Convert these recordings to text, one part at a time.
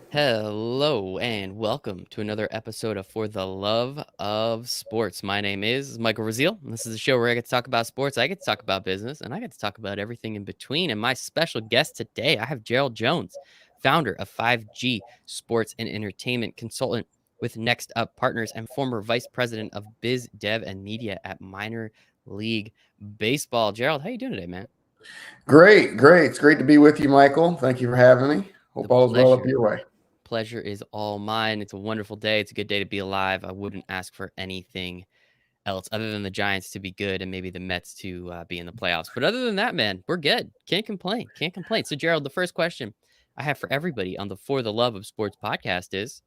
Hello and welcome to another episode of For the Love of Sports. My name is Michael Rasile, and this is a show where I get to talk about sports, I get to talk about business, and I get to talk about everything in between. And my special guest today, I have Gerald Jones, founder of 5G Sports and Entertainment, consultant with NextUp Partners, and former vice president of Biz Dev and Media at Minor League Baseball. Gerald, how you doing today, man? Great, great. It's great to be with you, Michael. Thank you for having me. The Hope all is well up pleasure. your way. Pleasure is all mine. It's a wonderful day. It's a good day to be alive. I wouldn't ask for anything else other than the Giants to be good and maybe the Mets to be in the playoffs. But other than that, man, we're good. Can't complain. Can't complain. So, Gerald, the first question I have for everybody on the For the Love of Sports podcast is,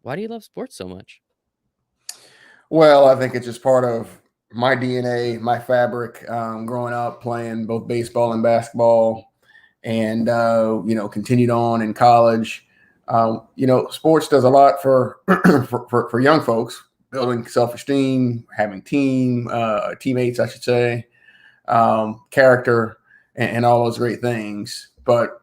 why do you love sports so much? Well, I think it's just part of my DNA, my fabric. Growing up playing both baseball and basketball, and continued on in college. Sports does a lot for for young folks, building self-esteem, having teammates, I should say, character, and all those great things. But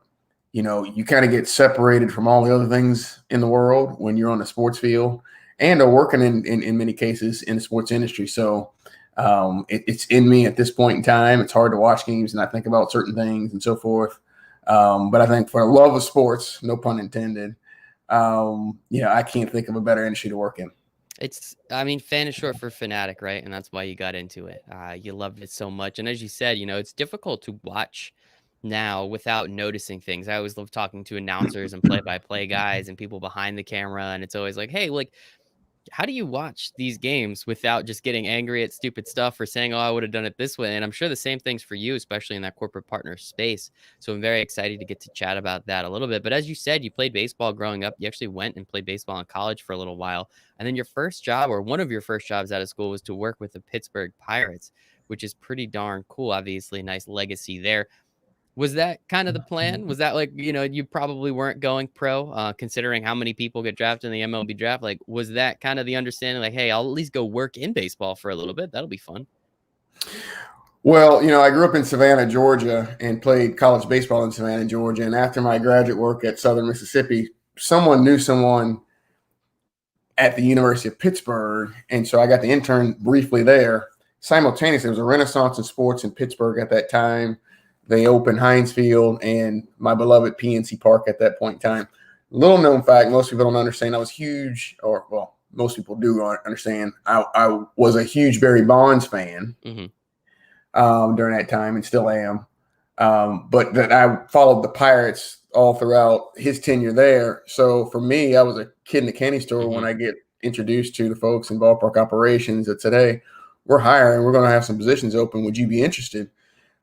you kind of get separated from all the other things in the world when you're on the sports field and are working in many cases in the sports industry. So it's in me at this point in time. It's hard to watch games and I think about certain things and so forth. But I think for the love of sports, no pun intended, I can't think of a better industry to work in. Fan is short for fanatic, right? And that's why you got into it. You loved it so much. And as you said, it's difficult to watch now without noticing things. I always love talking to announcers and play-by-play guys and people behind the camera. And it's always like, hey, like, how do you watch these games without just getting angry at stupid stuff or saying, oh, I would have done it this way? And I'm sure the same thing's for you, especially in that corporate partner space. So I'm very excited to get to chat about that a little bit. But as you said, you played baseball growing up. You actually went and played baseball in college for a little while. And then your first job, or one of your first jobs out of school, was to work with the Pittsburgh Pirates, which is pretty darn cool. Obviously, nice legacy there. Was that kind of the plan? Was that like, you probably weren't going pro, considering how many people get drafted in the MLB draft? Like, was that kind of the understanding? Like, hey, I'll at least go work in baseball for a little bit. That'll be fun. Well, I grew up in Savannah, Georgia, and played college baseball in Savannah, Georgia. And after my graduate work at Southern Mississippi, someone knew someone at the University of Pittsburgh. And so I got the intern briefly there. Simultaneously, there was a renaissance in sports in Pittsburgh at that time. They opened Heinz Field and my beloved PNC Park at that point in time. Little known fact, most people don't understand, I was huge, or well, most people do understand. I was a huge Barry Bonds fan during that time and still am. But that I followed the Pirates all throughout his tenure there. So for me, I was a kid in the candy store when I get introduced to the folks in ballpark operations that said, hey, we're hiring, we're going to have some positions open. Would you be interested?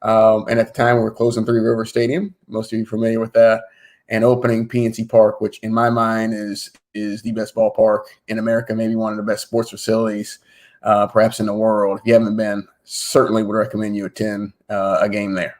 And at the time, we were closing Three River Stadium. Most of you are familiar with that. And opening PNC Park, which in my mind is the best ballpark in America, maybe one of the best sports facilities, perhaps in the world. If you haven't been, certainly would recommend you attend a game there.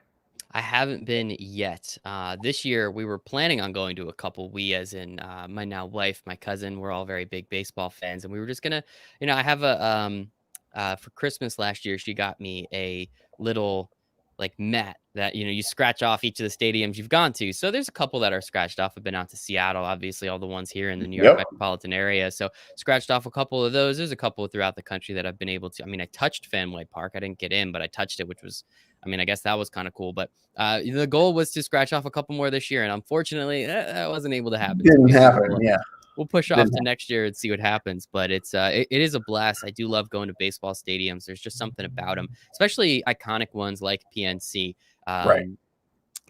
I haven't been yet. This year, we were planning on going to a couple. We, as in my now wife, my cousin, we're all very big baseball fans. And we were just going to, I have for Christmas last year, she got me a little like mat that, you scratch off each of the stadiums you've gone to. So there's a couple that are scratched off. I've been out to Seattle, obviously all the ones here in the New York metropolitan area. So scratched off a couple of those. There's a couple throughout the country that I've been able to. I touched Fenway Park. I didn't get in, but I touched it, which was, I guess that was kind of cool. But the goal was to scratch off a couple more this year. And unfortunately, that wasn't able to happen. Didn't happen, yeah. We'll push off to next year and see what happens. But it is a blast. I do love going to baseball stadiums. There's just something about them, especially iconic ones like PNC. Right.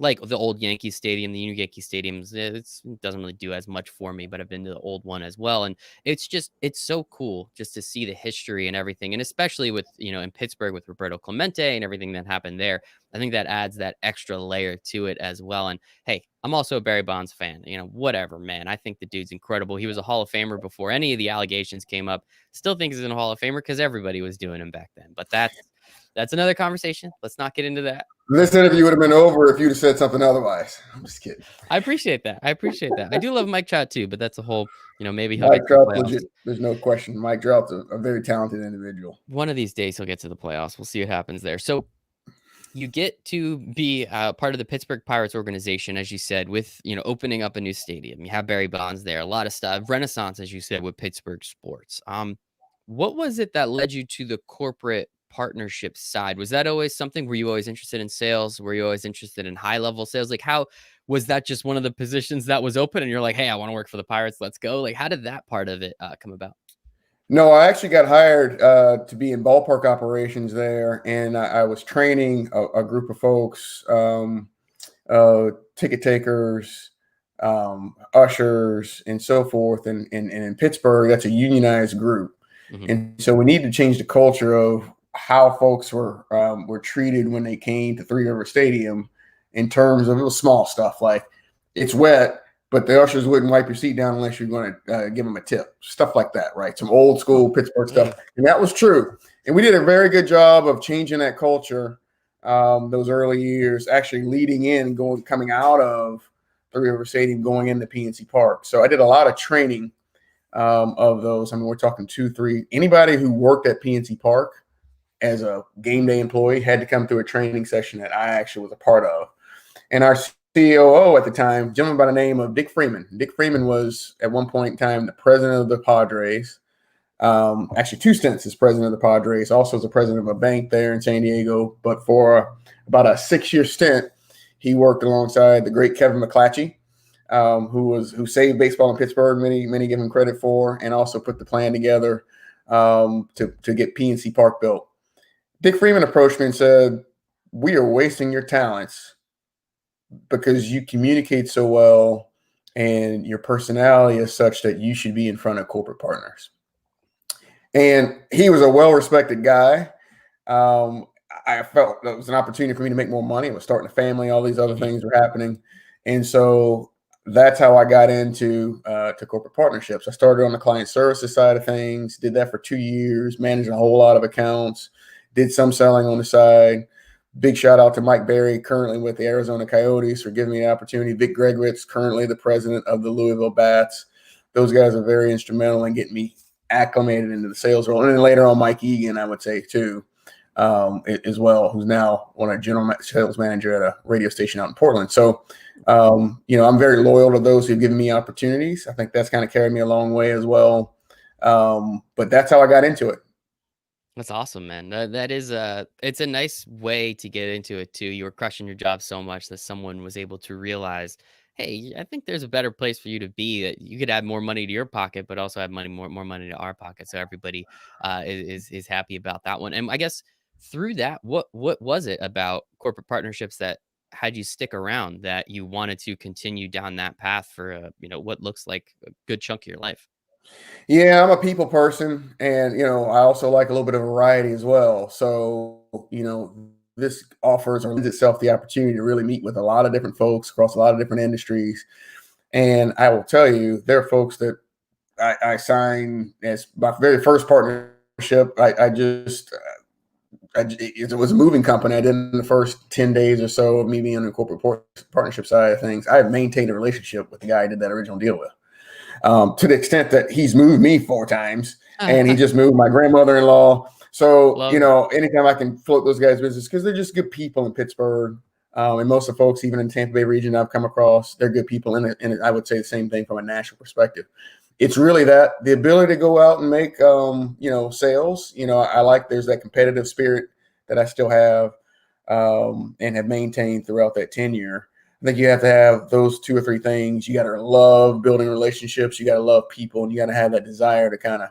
Like the old Yankee Stadium, the new Yankee Stadiums, it doesn't really do as much for me, but I've been to the old one as well. And it's so cool just to see the history and everything. And especially with, in Pittsburgh with Roberto Clemente and everything that happened there, I think that adds that extra layer to it as well. And hey, I'm also a Barry Bonds fan, whatever, man. I think the dude's incredible. He was a Hall of Famer before any of the allegations came up. Still think he's in a Hall of Famer because everybody was doing him back then. But that's another conversation. Let's not get into that. This interview would have been over if you'd have said something otherwise. I'm just kidding. I appreciate that. I do love Mike Trout too, but that's a whole, maybe he'll Mike Trout, legit. There's no question. Mike Trout's a very talented individual. One of these days he'll get to the playoffs. We'll see what happens there. So you get to be part of the Pittsburgh Pirates organization, as you said, with, opening up a new stadium. You have Barry Bonds there, a lot of stuff, renaissance, as you said, with Pittsburgh sports. What was it that led you to the corporate partnership side? Was that always something? Were you always interested in sales? Were you always interested in high level sales? Like, how was that just one of the positions that was open and you're like, hey, I want to work for the Pirates. Let's go. Like, how did that part of it come about? No, I actually got hired to be in ballpark operations there, and I was training a group of folks, ticket takers, ushers, and so forth. And in Pittsburgh, that's a unionized group, Hmm. and so we need to change the culture of how folks were treated when they came to Three River Stadium, in terms of, it was small stuff like it's wet, but the ushers wouldn't wipe your seat down unless you're going to give them a tip, stuff like that, right? Some old Oh, school Pittsburgh yeah. stuff, and that was true. And we did a very good job of changing that culture those early years, actually leading in, coming out of Three River Stadium, going into PNC Park. So I did a lot of training of those. I mean, we're talking 2, 3. Anybody who worked at PNC Park as a game day employee had to come through a training session that I actually was a part of. And our COO at the time, a gentleman by the name of Dick Freeman. Dick Freeman was at one point in time the president of the Padres. Actually, 2 stints as president of the Padres, also as a president of a bank there in San Diego. But for about a 6-year stint, he worked alongside the great Kevin McClatchy, who saved baseball in Pittsburgh. Many give him credit for, and also put the plan together to get PNC Park built. Dick Freeman approached me and said, "We are wasting your talents because you communicate so well and your personality is such that you should be in front of corporate partners." And he was a well-respected guy. I felt that was an opportunity for me to make more money. I was starting a family. All these other Hmm. things were happening. And so that's how I got into to corporate partnerships. I started on the client services side of things, did that for 2 years, managed a whole lot of accounts, did some selling on the side. Big shout out to Mike Berry, currently with the Arizona Coyotes, for giving me the opportunity. Vic Gregwitz, currently the president of the Louisville Bats. Those guys are very instrumental in getting me acclimated into the sales role. And then later on, Mike Egan, I would say too, as well, who's now on a general sales manager at a radio station out in Portland. So, I'm very loyal to those who've given me opportunities. I think that's kind of carried me a long way as well. But that's how I got into it. That's awesome, man. That is it's a nice way to get into it too. You were crushing your job so much that someone was able to realize, hey, I think there's a better place for you to be. That you could add more money to your pocket, but also add more money to our pocket. So everybody is happy about that one. And I guess through that, what was it about corporate partnerships that had you stick around, that you wanted to continue down that path for what looks like a good chunk of your life? Yeah, I'm a people person, and I also like a little bit of variety as well. So, this offers or lends itself the opportunity to really meet with a lot of different folks across a lot of different industries. And I will tell you, there are folks that I signed as my very first partnership. It was a moving company. I did in the first 10 days or so of me being on the corporate partnership side of things. I have maintained a relationship with the guy I did that original deal with, to the extent that he's moved me 4 times, and he just moved my grandmother-in-law. So, Love that. anytime I can float those guys' business, because they're just good people in Pittsburgh. And most of the folks, even in the Tampa Bay region I've come across, they're good people. And I would say the same thing from a national perspective. It's really that the ability to go out and make, sales. I like, there's that competitive spirit that I still have, and have maintained throughout that tenure. I think you have to have those 2 or 3 things. You got to love building relationships. You got to love people, and you got to have that desire to kind of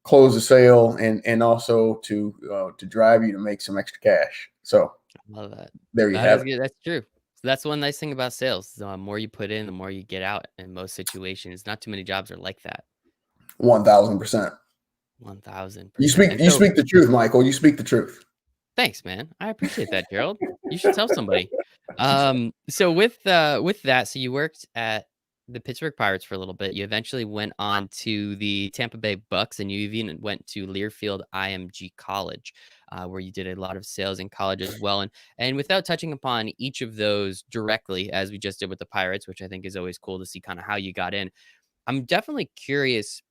close the sale, and also to drive you to make some extra cash. So Love that. there you That have is it. good. That's true. So that's one nice thing about sales. The more you put in, the more you get out in most situations. Not too many jobs are like that. 1,000%. You 1000%. speak. And You so speak the truth, Michael. You speak the truth. thanks, man. I appreciate that, Gerald. You should tell somebody. So with that, so you worked at the Pittsburgh Pirates for a little bit. You eventually went on to the Tampa Bay Bucks, and you even went to Learfield IMG College, where you did a lot of sales in college as well. And without touching upon each of those directly, as we just did with the Pirates, which I think is always cool to see kind of how you got in, I'm definitely curious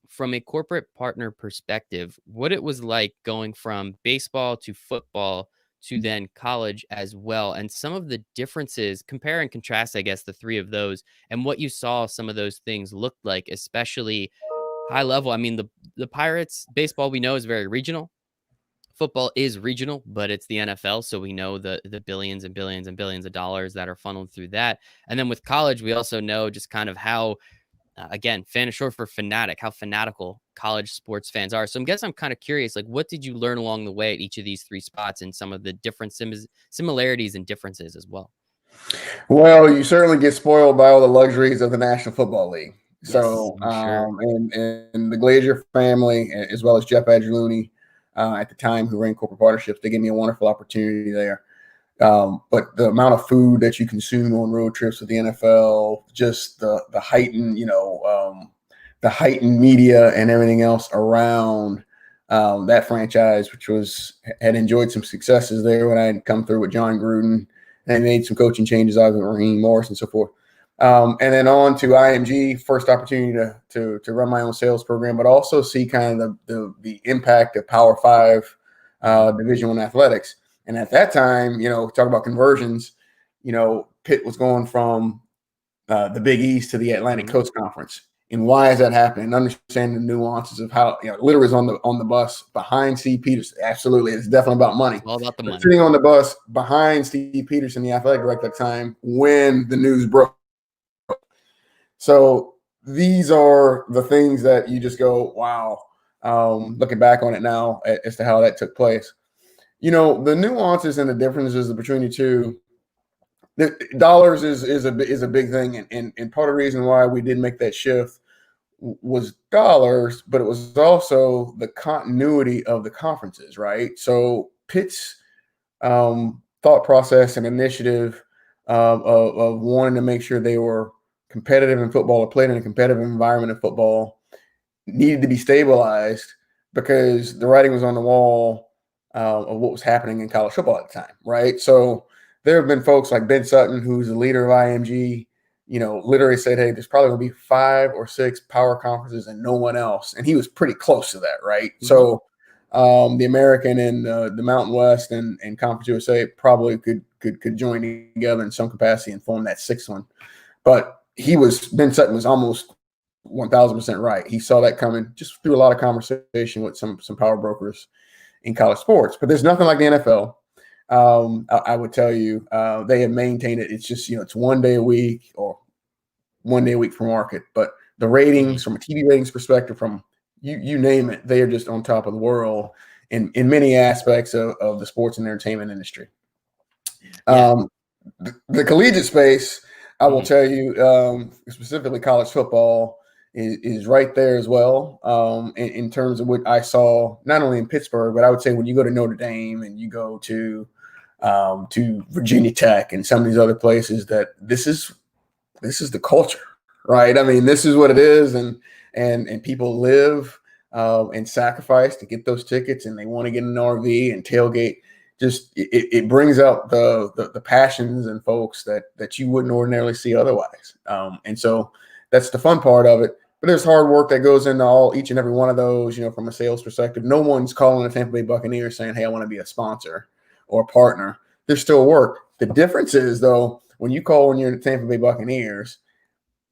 from a corporate partner perspective, what it was like going from baseball to football to then college as well, and some of the differences, compare and contrast, I guess, the three of those and what you saw some of those things looked like, especially high level. I mean, the Pirates baseball we know is very regional. Football is regional, but it's the NFL, so we know the billions and billions and billions of dollars that are funneled through that. And then with college, we also know just kind of how, again, fan is short for fanatic, how fanatical college sports fans are. So I guess I'm kind of curious, like, what did you learn along the way at each of these three spots and some of the different similarities and differences as well? Well, you certainly get spoiled by all the luxuries of the National Football League. Yes, So, I'm sure. and the Glazier family, as well as Jeff Adgerluni, at the time, who ran corporate partnerships, they gave me a wonderful opportunity there. But the amount of food that you consume on road trips with the NFL, just the heightened, the heightened media and everything else around that franchise, which had enjoyed some successes there when I had come through with John Gruden and made some coaching changes out of Raheem Morris and so forth. And then on to IMG, first opportunity to run my own sales program, but also see kind of the impact of Power Five Division I athletics. And at that time, talk about conversions, Pitt was going from the Big East to the Atlantic Coast Conference. And why is that happening? Understanding the nuances of how, literally is on the bus behind Steve Peterson. Absolutely. It's definitely about money. It's all about the But money. sitting on the bus behind Steve Peterson, the athletic director at the time, when the news broke. So these are the things that you just go, wow, looking back on it now as to how that took place. The nuances and the differences between the two, the dollars is a big thing. And part of the reason why we did make that shift was dollars, but it was also the continuity of the conferences, right? So Pitt's thought process and initiative of wanting to make sure they were competitive in football or played in a competitive environment in football needed to be stabilized because the writing was on the wall of what was happening in college football at the time, right? So there have been folks like Ben Sutton, who's the leader of IMG, literally said, hey, there's probably going to be 5 or 6 power conferences and no one else. And he was pretty close to that, right? Mm-hmm. So the American and the Mountain West and Conference USA probably could join together in some capacity and form that 6th one. But Ben Sutton was almost 1,000% right. He saw that coming just through a lot of conversation with some power brokers in college sports. But there's nothing like the NFL. I would tell you they have maintained it. It's just, it's 1 day a week or 1 day a week for market. But the ratings, from a TV ratings perspective, from you name it, they are just on top of the world in many aspects of the sports and entertainment industry. Yeah. The collegiate space, I will tell you, specifically college football is right there as well. In terms of what I saw, not only in Pittsburgh, but I would say when you go to Notre Dame and you go to Virginia Tech and some of these other places, that this is the culture, right? I mean, this is what it is, and people live and sacrifice to get those tickets, and they want to get an RV and tailgate. Just it brings out the passions in folks that you wouldn't ordinarily see otherwise. And so that's the fun part of it. But there's hard work that goes into each and every one of those, from a sales perspective. No one's calling the Tampa Bay Buccaneers saying, hey, I want to be a sponsor or a partner. There's still work. The difference is, though, when you're the Tampa Bay Buccaneers,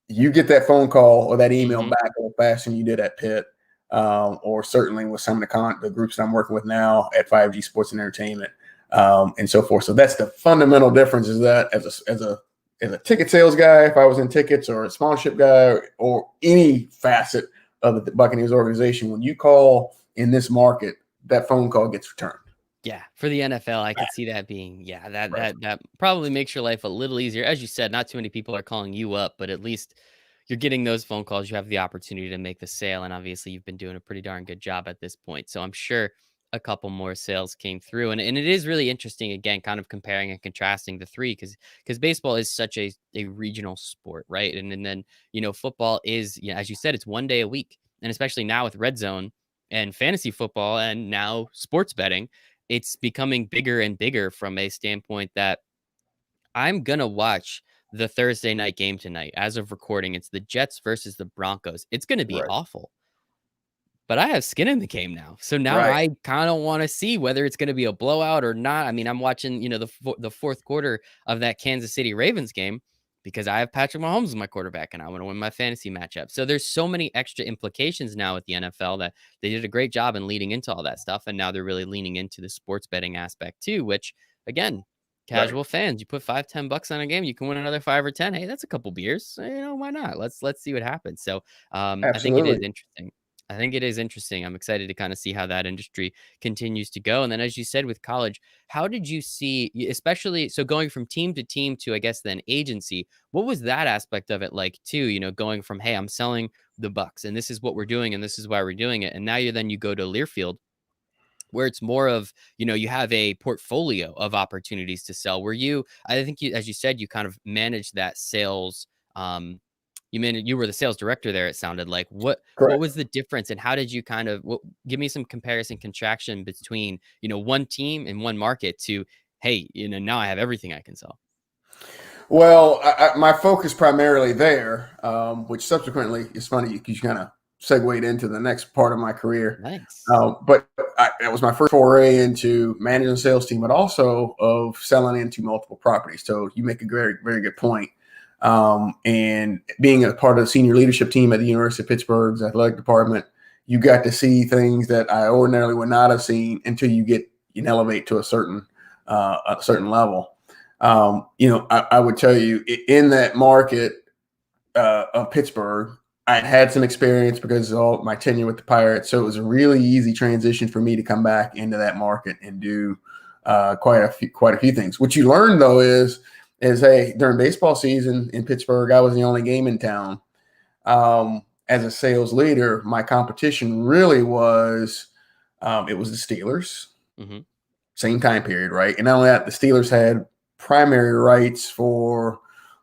you get that phone call or that email back a little faster than you did at Pitt, or certainly with some of the groups that I'm working with now at 5G Sports and Entertainment, and so forth. So that's the fundamental difference, is that as a ticket sales guy, if I was in tickets, or a sponsorship guy, or any facet of the Buccaneers organization, when you call in this market, that phone call gets returned. Yeah, for the NFL, I could see that being, that probably makes your life a little easier. As you said, not too many people are calling you up, but at least you're getting those phone calls. You have the opportunity to make the sale, and obviously you've been doing a pretty darn good job at this point. So I'm sure a couple more sales came through, and it is really interesting, again, kind of comparing and contrasting the three, because baseball is such a regional sport, right? And then football is, as you said, it's 1 day a week, and especially now with Red Zone and fantasy football, and now sports betting, it's becoming bigger and bigger from a standpoint that I'm going to watch the Thursday night game tonight. As of recording, it's the Jets versus the Broncos. It's going to be Right. awful. But I have skin in the game now. So now Right. I kind of want to see whether it's going to be a blowout or not. I mean, I'm watching, the fourth quarter of that Kansas City Ravens game because I have Patrick Mahomes as my quarterback and I want to win my fantasy matchup. So there's so many extra implications now with the NFL that they did a great job in leading into all that stuff. And now they're really leaning into the sports betting aspect too, which again, Right. casual fans, you put $5-10 on a game, you can win another 5 or 10. Hey, that's a couple beers. Why not? Let's see what happens. So I think it is Absolutely. interesting. I think it is interesting. I'm excited to kind of see how that industry continues to go. And then, as you said, with college, how did you see, especially so going from team to team to, I guess, then agency? What was that aspect of it like, too? Going from, hey, I'm selling the Bucks and this is what we're doing and this is why we're doing it. And now you go to Learfield where it's more of, you have a portfolio of opportunities to sell where I think as you said, you kind of manage that sales. You were the sales director there. It sounded like what Correct. was the difference and how did you give me some comparison contraction between, one team and one market to, hey, now I have everything I can sell. Well, my focus primarily there, which subsequently is funny because you kind of segued into the next part of my career. Nice. But that was my first foray into managing a sales team, but also of selling into multiple properties. So you make a very, very good point. And being a part of the senior leadership team at the University of Pittsburgh's athletic department, you got to see things that I ordinarily would not have seen until you elevate to a certain level. I would tell you in that market of Pittsburgh, I had some experience because of all my tenure with the Pirates. So it was a really easy transition for me to come back into that market and do quite a few things. What you learn though is hey, during baseball season in Pittsburgh, I was the only game in town. As a sales leader, my competition really was it was the Steelers, Hmm. same time period, right? And not only that, the Steelers had primary rights for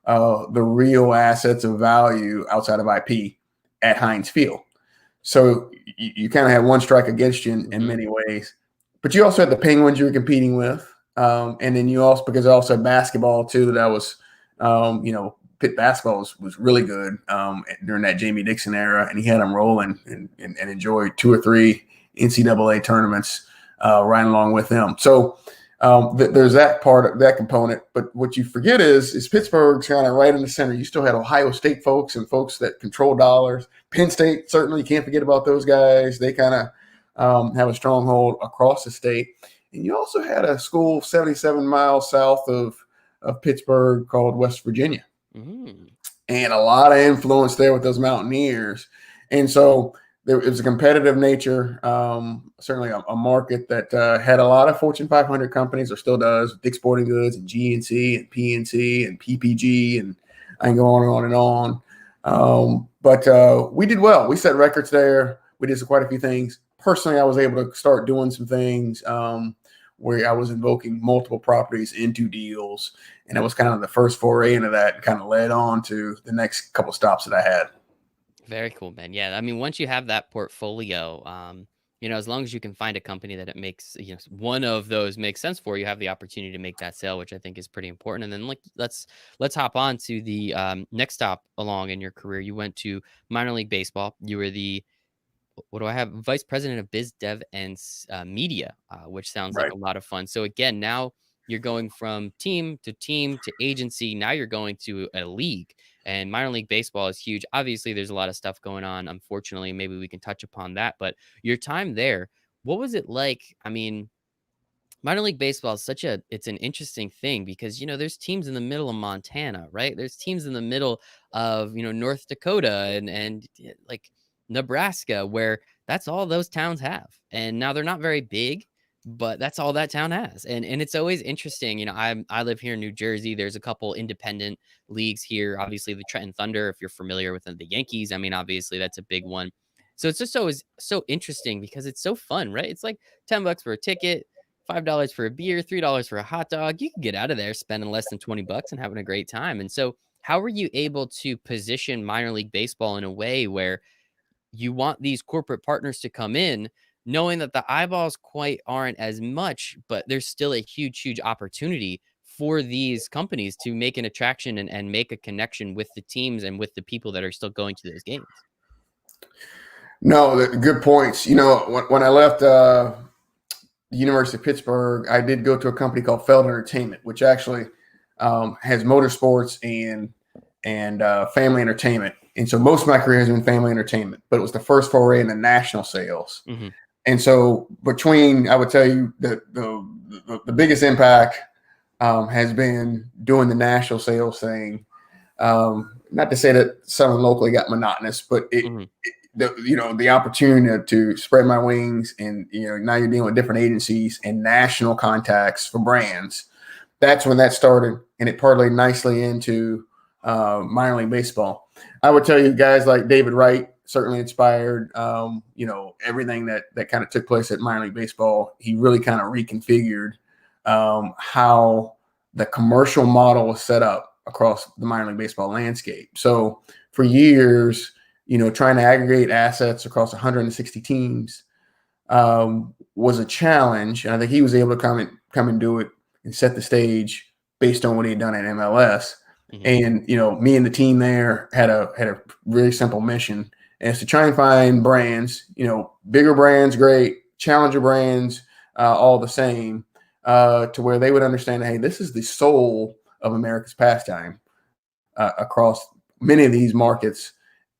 the real assets of value outside of IP at Heinz Field. So you kind of had one strike against you in Hmm. many ways. But you also had the Penguins you were competing with. And then you also, because I also had basketball too, that I was, Pitt basketball was really good during that Jamie Dixon era. And he had them rolling and enjoyed 2 or 3 NCAA tournaments right along with them. So there's that part of that component. But what you forget is Pittsburgh's kind of right in the center. You still had Ohio State folks and folks that control dollars. Penn State, certainly, you can't forget about those guys. They kind of have a stronghold across the state. And you also had a school 77 miles south of Pittsburgh called West Virginia. Hmm. And a lot of influence there with those Mountaineers. And so it was a competitive nature, certainly a market that had a lot of Fortune 500 companies, or still does, Dick's Sporting Goods and GNC and PNC and PPG, and I can go on and on and on. But we did well. We set records there. We did quite a few things. Personally, I was able to start doing some things where I was invoking multiple properties into deals. And it was kind of the first foray into that and kind of led on to the next couple stops that I had. Very cool, man. Yeah, I mean, once you have that portfolio, as long as you can find a company that it makes, one of those makes sense for, you have the opportunity to make that sale, which I think is pretty important. And then, like, let's hop on to the next stop along in your career. You went to minor league baseball. You were the what do I have? Vice president of biz dev and media, which sounds like Right. a lot of fun. So again, now you're going from team to agency. Now you're going to a league, and minor league baseball is huge. Obviously, there's a lot of stuff going on. Unfortunately, maybe we can touch upon that. But your time there, what was it like? I mean, minor league baseball is it's an interesting thing because there's teams in the middle of Montana, right? There's teams in the middle of North Dakota and like Nebraska, where that's all those towns have. And now they're not very big, but that's all that town has. And it's always interesting. I live here in New Jersey. There's a couple independent leagues here. Obviously the Trenton Thunder, if you're familiar with the Yankees, I mean, obviously that's a big one. So it's just always so interesting because it's so fun, right? It's like $10 for a ticket, $5 for a beer, $3 for a hot dog. You can get out of there spending less than $20 and having a great time. And so, how were you able to position minor league baseball in a way where you want these corporate partners to come in, knowing that the eyeballs quite aren't as much, but there's still a huge opportunity for these companies to make an attraction and make a connection with the teams and with the people that are still going to those games? No, good points. When I left the University of Pittsburgh, I did go to a company called Feld Entertainment, which actually has motorsports and family entertainment. And so most of my career has been family entertainment, but it was the first foray into national sales. Hmm. And so between, I would tell you that the biggest impact has been doing the national sales thing. Not to say that selling locally got monotonous, but Hmm. the opportunity to spread my wings, and now you're dealing with different agencies and national contacts for brands. That's when that started, and it parlayed nicely into minor league baseball. I would tell you, guys like David Wright certainly inspired. Everything that kind of took place at minor league baseball. He really kind of reconfigured how the commercial model was set up across the minor league baseball landscape. So for years, trying to aggregate assets across 160 teams was a challenge, and I think he was able to come and do it and set the stage based on what he had done at MLS. Hmm. And me and the team there had a really simple mission, and it's to try and find brands, bigger brands, great, challenger brands, all the same, to where they would understand, hey, this is the soul of America's pastime across many of these markets.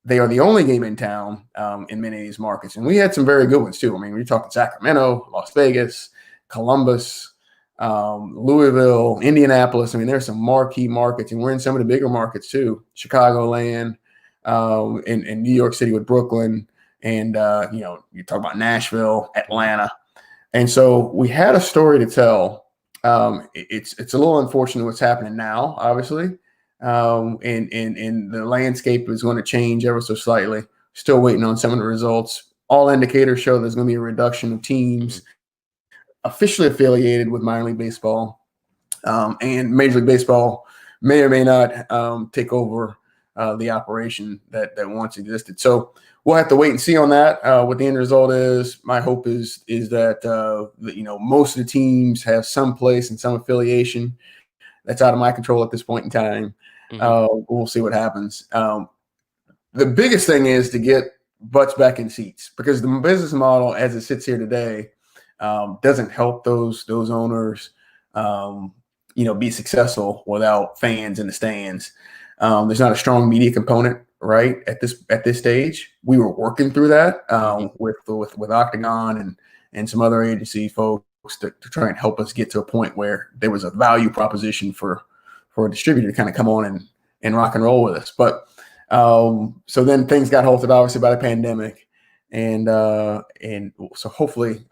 They are the only game in town in many of these markets. And we had some very good ones too. I mean, we're talking Sacramento, Las Vegas, Columbus, Louisville, Indianapolis. I mean, there's some marquee markets, and we're in some of the bigger markets too. Chicagoland, in New York City with Brooklyn, and you talk about Nashville, Hmm. Atlanta. And so we had a story to tell. It's a little unfortunate what's happening now, obviously, and the landscape is going to change ever so slightly. Still waiting on some of the results. All indicators show there's going to be a reduction of Hmm. teams officially affiliated with minor league baseball, and Major League Baseball may or may not take over the operation that once existed. So we'll have to wait and see on that. What the end result is. My hope is that most of the teams have some place and some affiliation. That's out of my control at this point in time. Hmm. We'll see what happens. The biggest thing is to get butts back in seats, because the business model as it sits here today doesn't help those owners be successful without fans in the stands. There's not a strong media component right at this stage. We were working through that Hmm. with Octagon and some other agency folks to try and help us get to a point where there was a value proposition for a distributor to kind of come on and rock and roll with us. But so then things got halted, obviously, by the pandemic, and so hopefully,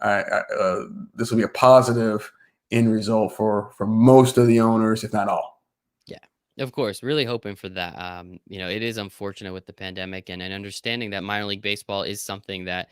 this will be a positive end result for most of the owners, if not all. Yeah, of course. Really hoping for that. It is unfortunate with the pandemic and understanding that minor league baseball is something that,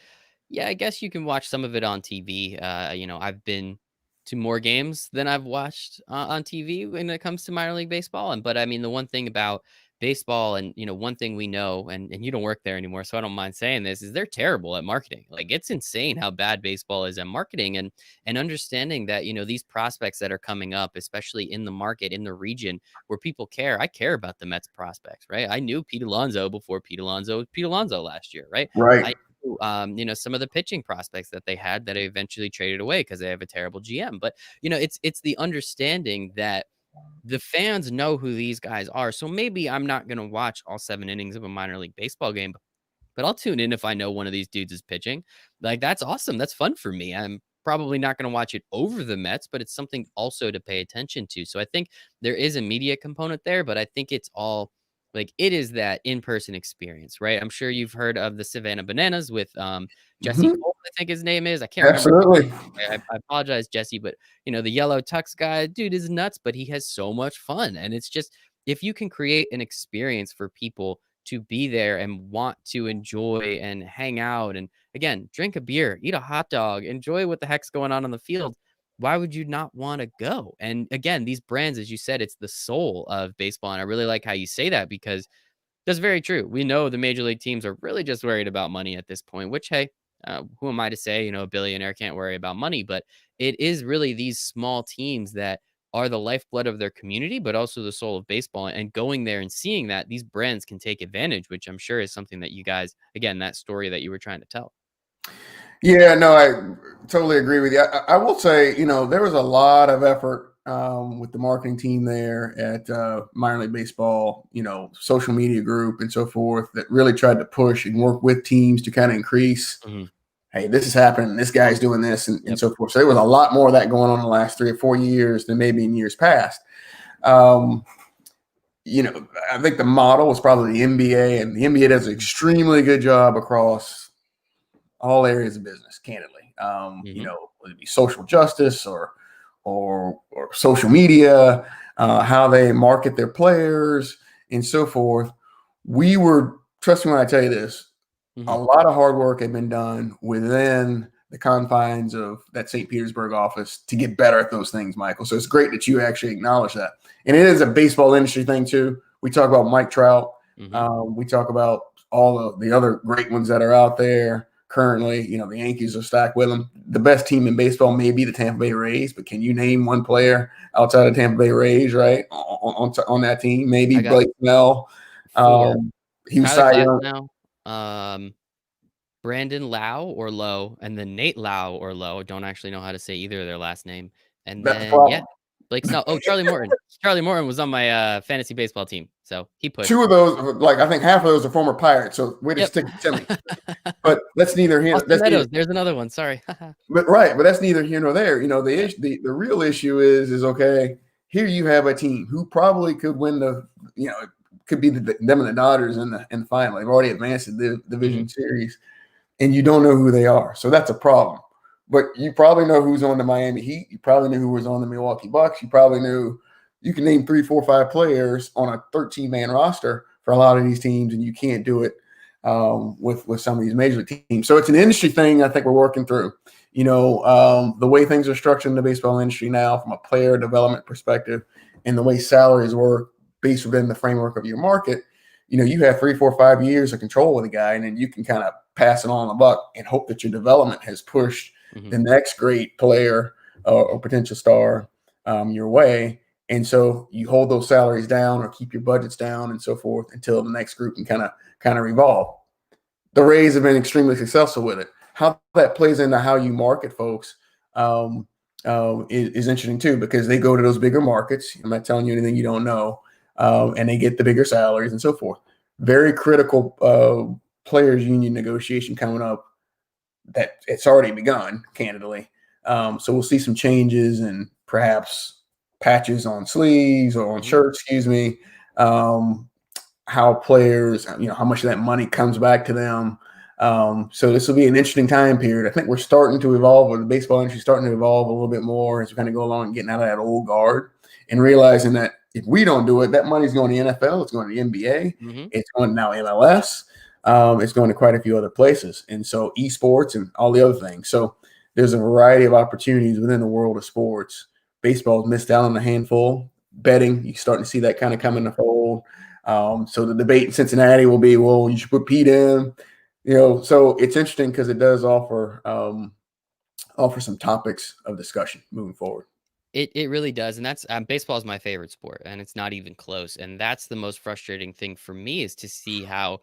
yeah, I guess you can watch some of it on TV. I've been to more games than I've watched on TV when it comes to minor league baseball. But I mean, the one thing about baseball, and one thing we know, and you don't work there anymore, so I don't mind saying this, is they're terrible at marketing. Like, it's insane how bad baseball is at marketing, and understanding that these prospects that are coming up, especially in the market in the region where people care. I care about the Mets prospects, right? I knew Pete Alonso before Pete Alonso was Pete Alonso last year, right? I Right. knew, some of the pitching prospects that they had that I eventually traded away because they have a terrible GM. But it's the understanding that the fans know who these guys are. So maybe I'm not going to watch all 7 innings of a minor league baseball game, but I'll tune in if I know one of these dudes is pitching. Like, that's awesome. That's fun for me. I'm probably not going to watch it over the Mets, but it's something also to pay attention to. So I think there is a media component there, but I think it's all like it is that in-person experience, right? I'm sure you've heard of the Savannah Bananas with Jesse Hmm. Cole, I think his name is. I can't remember. Absolutely. I apologize, Jesse, but the yellow tux guy, dude, is nuts, but he has so much fun. And it's just, if you can create an experience for people to be there and want to enjoy and hang out and, again, drink a beer, eat a hot dog, enjoy what the heck's going on the field, why would you not want to go? And again, these brands, as you said, it's the soul of baseball. And I really like how you say that, because that's very true. We know the major league teams are really just worried about money at this point, which, hey, who am I to say, a billionaire can't worry about money? But it is really these small teams that are the lifeblood of their community, but also the soul of baseball. And going there and seeing that these brands can take advantage, which I'm sure is something that you guys, again, that story that you were trying to tell. Yeah, no, I totally agree with you. I will say, there was a lot of effort with the marketing team there at minor league baseball, social media group and so forth that really tried to push and work with teams to kind of increase, Mhm. hey, this is happening, this guy's doing this, and Yep. so forth. So there was a lot more of that going on in the last 3 or 4 years than maybe in years past. Um, I think the model was probably the NBA, and the NBA does an Mhm. extremely good job across all areas of business, candidly. Mhm. Whether it be social justice or social media, how they market their players and so forth. Trust me when I tell you this, a Mhm. lot of hard work had been done within the confines of that St. Petersburg office to get better at those things, Michael. So it's great that you actually acknowledge that. And it is a baseball industry thing too. We talk about Mike Trout. Mhm. We talk about all of the other great ones that are out there currently. The Yankees are stacked with them. The best team in baseball may be the Tampa Bay Rays, but can you name one player outside of Tampa Bay Rays, right, on that team? Maybe I got Blake Snell. 4. He was Tyler Cy Young. Glasnow, Brandon Lau or Lowe, and then Nate Lau or Lowe. Don't actually know how to say either of their last name. And That's the then, yeah, problem. Blake Snell. Oh, Charlie Morton. Charlie Morton was on my fantasy baseball team, so he pushed. Two of those, like I think half of those are former Pirates. So way to Yep. stick it to me. But that's neither here. Austin Meadows. There's another one. Sorry. But right. But that's neither here nor there. Yeah. The real issue is okay. Here you have a team who probably could win it could be them and the Dodgers in the final. They've already advanced to the Mhm. division series, and you don't know who they are. So that's a problem. But you probably know who's on the Miami Heat. You probably knew who was on the Milwaukee Bucks. You probably knew you can name 3, 4, 5 players on a 13-man roster for a lot of these teams, and you can't do it with some of these major league teams. So it's an industry thing I think we're working through. The way things are structured in the baseball industry now from a player development perspective and the way salaries work based within the framework of your market, you have 3, 4, 5 years of control with a guy, and then you can kind of pass it on the buck and hope that your development has pushed Mhm. the next great player or potential star your way. And so you hold those salaries down or keep your budgets down and so forth until the next group can kind of revolve. The Rays have been extremely successful with it. How that plays into how you market folks is interesting too, because they go to those bigger markets. I'm not telling you anything you don't know, and they get the bigger salaries and so forth. Very critical players union negotiation coming up that it's already begun, candidly. So we'll see some changes and perhaps patches on sleeves or on Mhm. shirts, excuse me. How players, how much of that money comes back to them. So this will be an interesting time period. I think we're starting to evolve, or the baseball industry is starting to evolve a little bit more as we kind of go along and getting out of that old guard and realizing that if we don't do it, that money's going to the NFL, it's going to the NBA, Mhm. it's going to now MLS, it's going to quite a few other places, and so esports and all the other things. So there's a variety of opportunities within the world of sports. Baseball's missed out on a handful. Betting, you're starting to see that kind of come in Mhm. the fold. So the debate in Cincinnati will be, well, you should put Pete in, So it's interesting because it does offer some topics of discussion moving forward. It really does, and that's baseball is my favorite sport, and it's not even close. And that's the most frustrating thing for me is to see how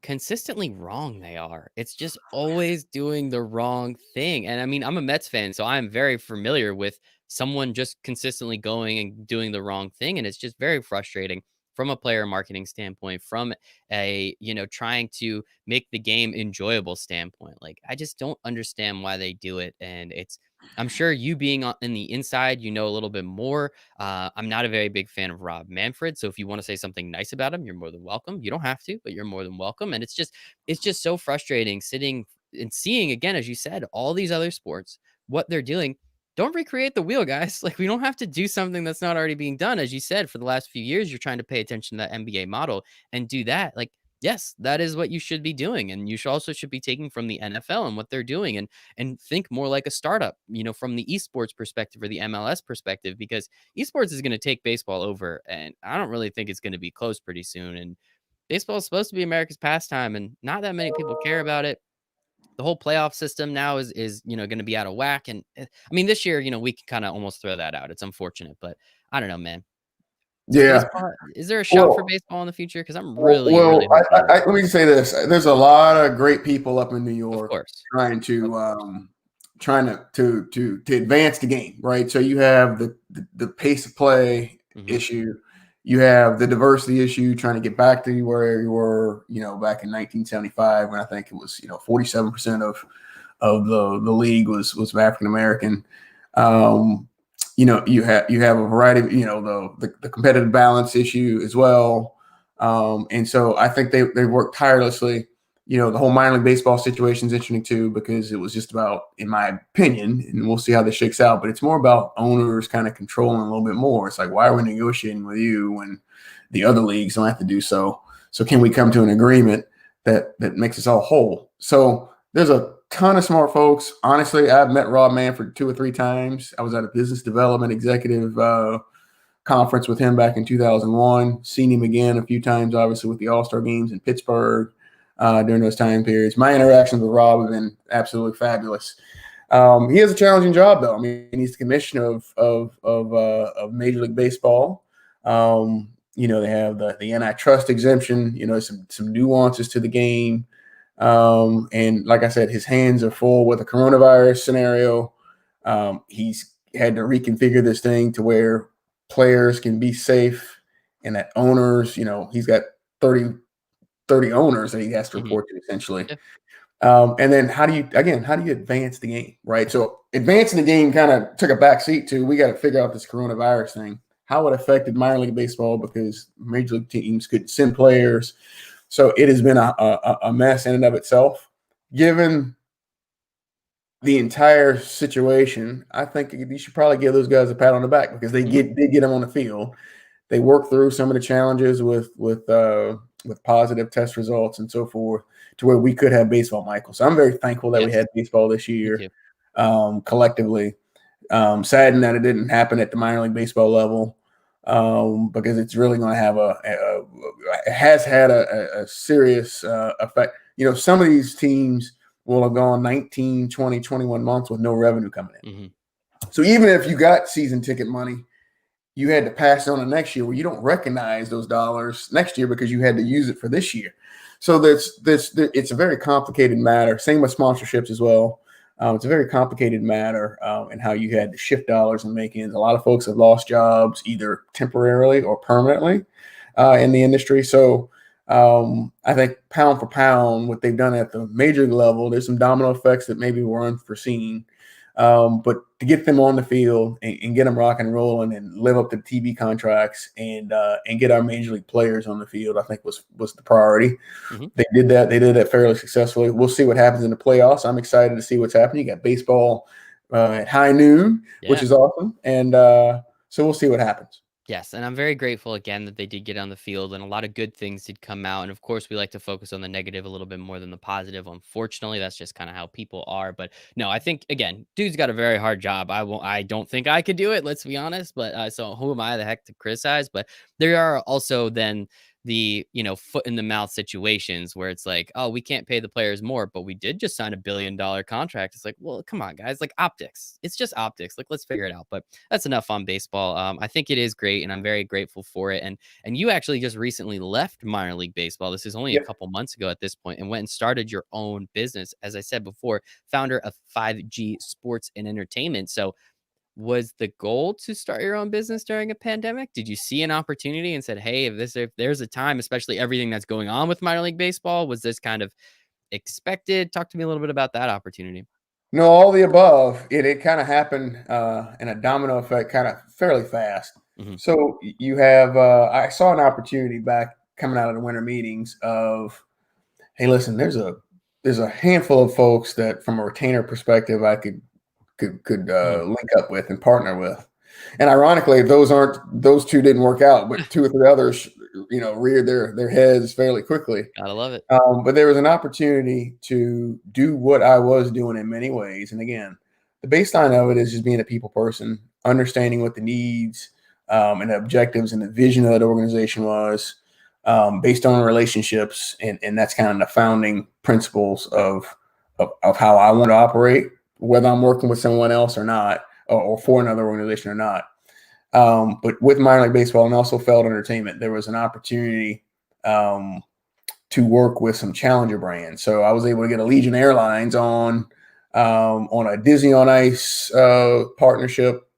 consistently wrong they are. It's just always doing the wrong thing. And I mean, I'm a Mets fan, so I'm very familiar with someone just consistently going and doing the wrong thing, and it's just very frustrating from a player marketing standpoint, from a, trying to make the game enjoyable standpoint. Like I just don't understand why they do it, and I'm sure you being in the inside, you know a little bit more. I'm not a very big fan of Rob Manfred, so if you want to say something nice about him, you're more than welcome. You don't have to, but you're more than welcome. And it's just so frustrating sitting and seeing again, as you said, all these other sports, what they're doing. Don't recreate the wheel, guys. Like we don't have to do something that's not already being done. As you said, for the last few years, you're trying to pay attention to that NBA model and do that. Like, yes, that is what you should be doing, and you should be taking from the NFL and what they're doing, and think more like a startup, from the esports perspective or the MLS perspective, because esports is going to take baseball over. And I don't really think it's going to be close pretty soon. And baseball is supposed to be America's pastime, and not that many people care about it. the whole playoff system now is going to be out of whack. And I mean, this year, we can kind of almost throw that out. It's unfortunate, but I don't know, man. Yeah. Is there a shot for Well, baseball in the future? Because I'm well, really, well really hoping there is. let me say this. There's a lot of great people up in New Of York course. trying Of to course. to advance the game, right? So you have the pace of play Mhm. issue, you have the diversity issue, trying to get back to where you were, back in 1975 when I think it was 47% of the league was African American. Um, you have a variety of the competitive balance issue as well, and so I think they worked tirelessly. The whole minor league baseball situation is interesting too, because it was just about, in my opinion, and we'll see how this shakes out, but it's more about owners kind of controlling a little bit more. It's like, why are we negotiating with you when the other leagues don't have to do so? So can we come to an agreement that makes us all whole? So there's a ton of smart folks. Honestly, I've met Rob Manfred 2 or 3 times. I was at a business development executive conference with him back in 2001. Seen him again a few times, obviously, with the All-Star games in Pittsburgh during those time periods. My interactions with Rob have been absolutely fabulous. He has a challenging job, though. I mean, he's the commissioner of Major League Baseball. They have the antitrust exemption. Some nuances to the game. And like I said, his hands are full with the coronavirus scenario. He's had to reconfigure this thing to where players can be safe, and that owners, he's got 30 owners that he has to Mhm. report to, essentially. Yeah. And then how do you advance the game, right? So advancing the game kind of took a back seat to, we got to figure out this coronavirus thing, how it affected minor league baseball, because major league teams couldn't send players. So it has been a mess in and of itself. Given the entire situation, I think you should probably give those guys a pat on the back, because they Mhm. did get them on the field. They worked through some of the challenges with positive test results and so forth, to where we could have baseball, Michael. So I'm very thankful that we Yes. had baseball this Me year, too. collectively. Saddened that it didn't happen at the minor league baseball level, because it's really going to have it has had a serious effect. Some of these teams will have gone 19, 20, 21 months with no revenue coming in. Mhm. So even if you got season ticket money, you had to pass it on to next year, where you don't recognize those dollars next year because you had to use it for this year. So it's a very complicated matter. Same with sponsorships as well. It's a very complicated matter, and how you had to shift dollars and make ends. A lot of folks have lost jobs, either temporarily or permanently, in the industry. So I think pound for pound, what they've done at the major league level, there's some domino effects that maybe were unforeseen. But to get them on the field and get them rocking and rolling and live up to the TV contracts, and get our major league players on the field, I think was the priority. Mhm. They did that. They did that fairly successfully. We'll see what happens in the playoffs. I'm excited to see what's happening. You got baseball at high noon, which Yeah. is awesome, and so we'll see what happens. Yes, and I'm very grateful again that they did get on the field and a lot of good things did come out. And of course, we like to focus on the negative a little bit more than the positive. Unfortunately, that's just kind of how people are. But no, I think again, dude's got a very hard job. I don't think I could do it. Let's be honest. But so who am I the heck to criticize? But there are also then the foot in the mouth situations where it's like, oh, we can't pay the players more, but we did just sign $1 billion contract. It's like, well, come on, guys, like optics. It's just optics. Like, let's figure it out. But that's enough on baseball. I think it is great, and I'm very grateful for it. And you actually just recently left minor league baseball. This is only a Yeah. couple months ago at this point, and went and started your own business. As I said before, founder of 5G Sports and Entertainment. So, was the goal to start your own business during a pandemic? Did you see an opportunity and said, "Hey, if there's a time, especially everything that's going on with minor league baseball, was this kind of expected?" Talk to me a little bit about that opportunity. No, all the above. It kind of happened in a domino effect, kind of fairly fast. Mhm. So you have, I saw an opportunity back coming out of the winter meetings of, hey, listen, there's a handful of folks that, from a retainer perspective, I could Mhm. link up with and partner with. And ironically, those two didn't work out, but 2 or 3 others, reared their heads fairly quickly. Gotta love it. But there was an opportunity to do what I was doing in many ways. And again, the baseline of it is just being a people person, understanding what the needs, and the objectives and the vision of that organization was, based on relationships. And that's kind of the founding principles of how I want to operate, whether I'm working with someone else or not, or for another organization or not. But with minor league baseball and also Feld Entertainment, there was an opportunity to work with some challenger brands. So I was able to get Allegiant Airlines on a Disney on Ice partnership,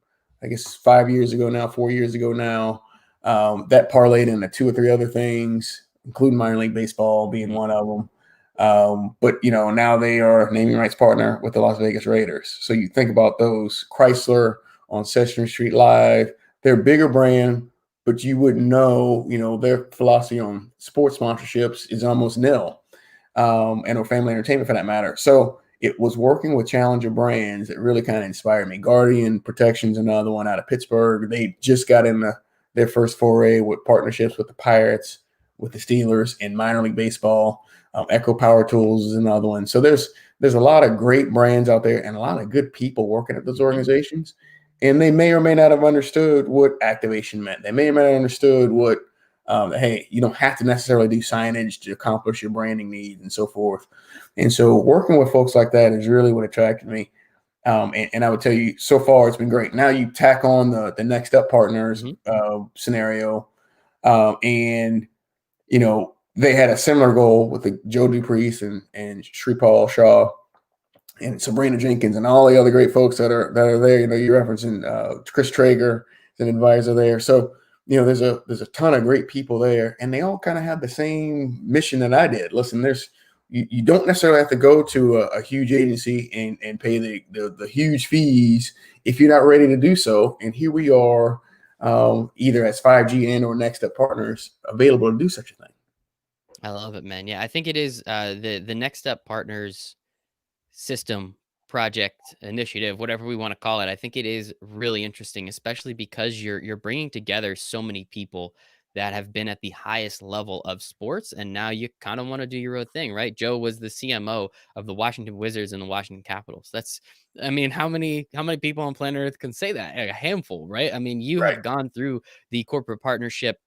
I guess 4 years ago now. That parlayed into 2 or 3 other things, including minor league baseball being one of them. But now they are naming rights partner with the Las Vegas Raiders. So you think about those. Chrysler on Sesame Street Live, they're a bigger brand, but you wouldn't know, their philosophy on sports sponsorships is almost nil, or family entertainment for that matter. So it was working with challenger brands that really kind of inspired me. Guardian Protection's another one out of Pittsburgh. They just got into their first foray with partnerships with the Pirates, with the Steelers in minor league baseball. Echo Power Tools is another one. So there's a lot of great brands out there and a lot of good people working at those organizations. And they may or may not have understood what activation meant. They may or may not have understood what, hey, you don't have to necessarily do signage to accomplish your branding needs and so forth. And so working with folks like that is really what attracted me. And I would tell you, so far, it's been great. Now you tack on the NextUp Partners scenario. And, they had a similar goal with the Joe Dupriest and Shripal Shah and Sabrina Jenkins and all the other great folks that are there. You're referencing Chris Traeger is an advisor there. So, there's a ton of great people there, and they all kind of have the same mission that I did. Listen, you don't necessarily have to go to a huge agency and pay the huge fees if you're not ready to do so. And here we are, either as 5G and or NextUp Partners available to do such a thing. I love it, man. Yeah, I think it is the NextUp Partners system, project, initiative, whatever we want to call it. I think it is really interesting, especially because you're bringing together so many people that have been at the highest level of sports, and now you kind of want to do your own thing, right? Joe was the CMO of the Washington Wizards and the Washington Capitals. How many people on planet Earth can say that? A handful, right? I mean, you Right. have gone through the corporate partnership,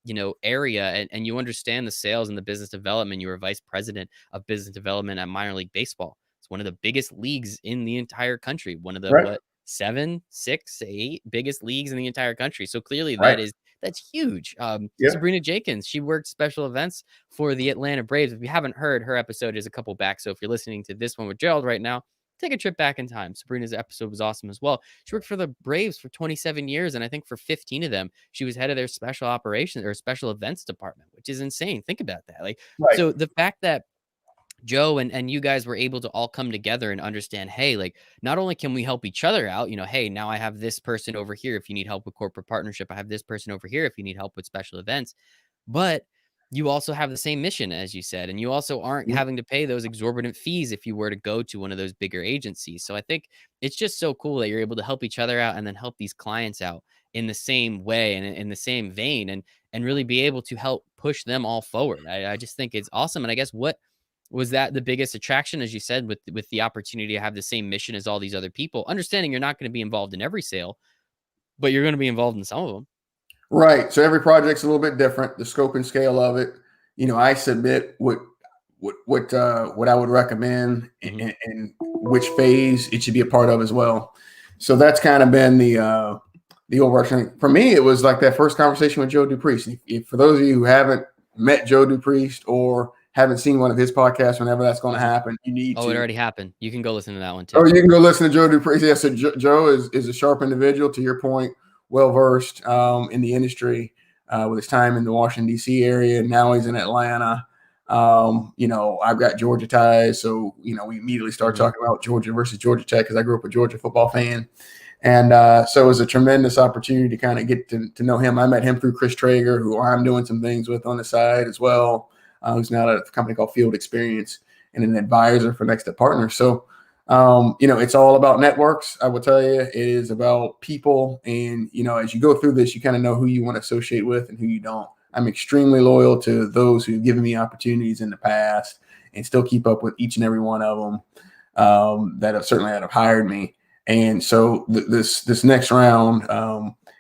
area, and you understand the sales and the business development. You were vice president of business development at minor league baseball. It's one of the biggest leagues in the entire country. One of the Right. 7, 6, 8 biggest leagues in the entire country. So clearly Right. that's huge. Yeah. Sabrina Jenkins, she worked special events for the Atlanta Braves. If you haven't heard, her episode is a couple back. So if you're listening to this one with Gerald right now, take a trip back in time. Sabrina's episode was awesome as well. She worked for the Braves for 27 years, and I think for 15 of them, she was head of their special operations or special events department, which is insane. Think about that. Right. So the fact that Joe and you guys were able to all come together and understand, hey, not only can we help each other out, hey, now I have this person over here if you need help with corporate partnership. I have this person over here if you need help with special events. But you also have the same mission, as you said, and you also aren't having to pay those exorbitant fees if you were to go to one of those bigger agencies. So I think it's just so cool that you're able to help each other out and then help these clients out in the same way and in the same vein and really be able to help push them all forward. I just think it's awesome. And I guess was that the biggest attraction, as you said, with the opportunity to have the same mission as all these other people, understanding you're not going to be involved in every sale, but you're going to be involved in some of them. Right. So every project's a little bit different. The scope and scale of it. I submit what I would recommend and which phase it should be a part of as well. So that's kind of been the overarching thing. For me, it was like that first conversation with Joe Dupriest. If for those of you who haven't met Joe Dupriest or haven't seen one of his podcasts, whenever that's going to happen, you need to. It already happened. You can go listen to that one too. Oh, you can go listen to Joe Dupriest. Yeah, so Joe is a sharp individual, to your point, well-versed in the industry with his time in the Washington, D.C. area. Now he's in Atlanta. I've got Georgia ties. So, we immediately start talking about Georgia versus Georgia Tech because I grew up a Georgia football fan. And so it was a tremendous opportunity to kind of get to know him. I met him through Chris Traeger, who I'm doing some things with on the side as well, who's now at a company called Field Experience and an advisor for NextUp Partners. So, it's all about networks. I will tell you, it is about people. And, as you go through this, you kind of know who you want to associate with and who you don't. I'm extremely loyal to those who've given me opportunities in the past and still keep up with each and every one of them that have hired me. And so this next round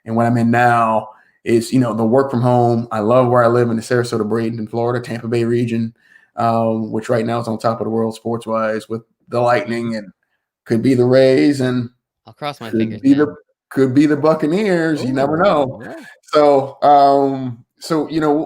and what I'm in now is, the work from home. I love where I live in the Sarasota, Bradenton, Florida, Tampa Bay region, which right now is on top of the world sports wise with the Lightning, and could be the Rays, and I'll cross my could fingers, be man. the Buccaneers. You never Oh, know. yeah. So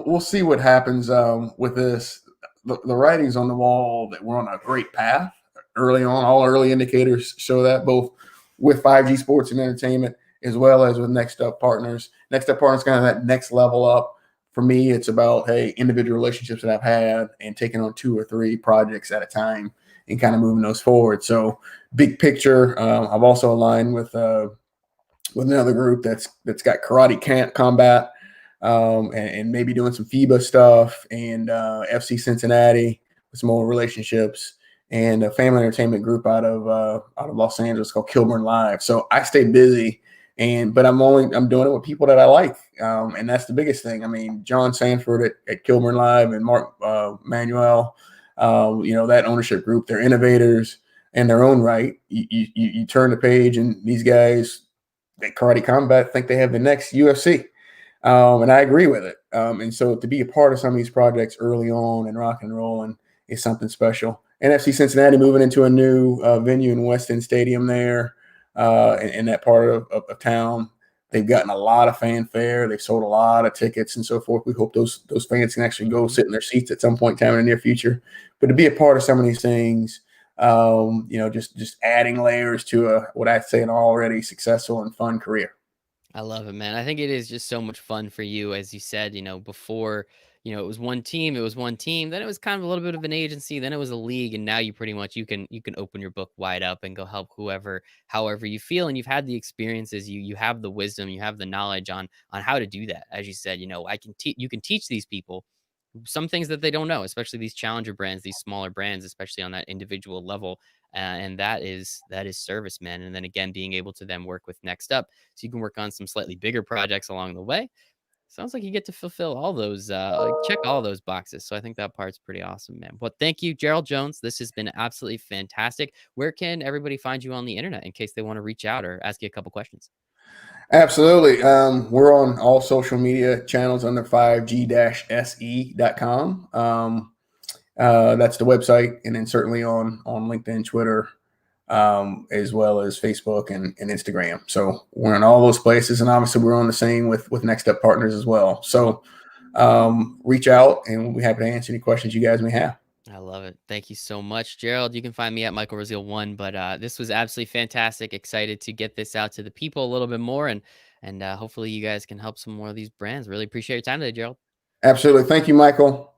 we'll see what happens with this. The writing's on the wall that we're on a great path early on. All early indicators show that, both with 5G Sports and Entertainment as well as with NextUp Partners. NextUp Partners kind of that next level up. For me, it's about, hey, individual relationships that I've had and taking on 2 or 3 projects at a time and kind of moving those forward. So big picture, I've also aligned with another group that's got karate camp combat, and maybe doing some FIBA stuff, and FC Cincinnati with some more relationships, and a family entertainment group out of Los Angeles called Kilburn Live. So I stay busy, but I'm doing it with people that I like, and that's the biggest thing. I mean, John Sanford at Kilburn Live and Mark Manuel, that ownership group, they're innovators in their own right. You turn the page, and these guys at Karate Combat think they have the next UFC. And I agree with it. And so to be a part of some of these projects early on and rock and rolling is something special. NFC Cincinnati moving into a new venue in West End Stadium there, in that part of town. They've gotten a lot of fanfare. They've sold a lot of tickets and so forth. We hope those fans can actually go sit in their seats at some point in time in the near future. But to be a part of some of these things, just adding layers to what I'd say an already successful and fun career. I love it, man. I think it is just so much fun for you, as you said, before, it was one team, then it was kind of a little bit of an agency, then it was a league, and now you pretty much you can open your book wide up and go help whoever, however you feel, and you've had the experiences, you have the wisdom, you have the knowledge on how to do that. As you said, you can teach these people some things that they don't know, especially these challenger brands, these smaller brands, especially on that individual level. And that is service, man. And then again, being able to then work with Next Up, so you can work on some slightly bigger projects along the way. Sounds like you get to fulfill all those, check all those boxes. So I think that part's pretty awesome, man. But thank you, Gerald Jones. This has been absolutely fantastic. Where can everybody find you on the internet in case they want to reach out or ask you a couple questions? Absolutely. We're on all social media channels under 5G-SE.com. That's the website. And then certainly on LinkedIn, Twitter, as well as Facebook and Instagram. So we're in all those places. And obviously we're on the same with NextUp Partners as well. So reach out and we'll be happy to answer any questions you guys may have. I love it. Thank you so much, Gerald. You can find me at Michael Rasile 1, but this was absolutely fantastic. Excited to get this out to the people a little bit more, and hopefully you guys can help some more of these brands. Really appreciate your time today, Gerald. Absolutely. Thank you, Michael.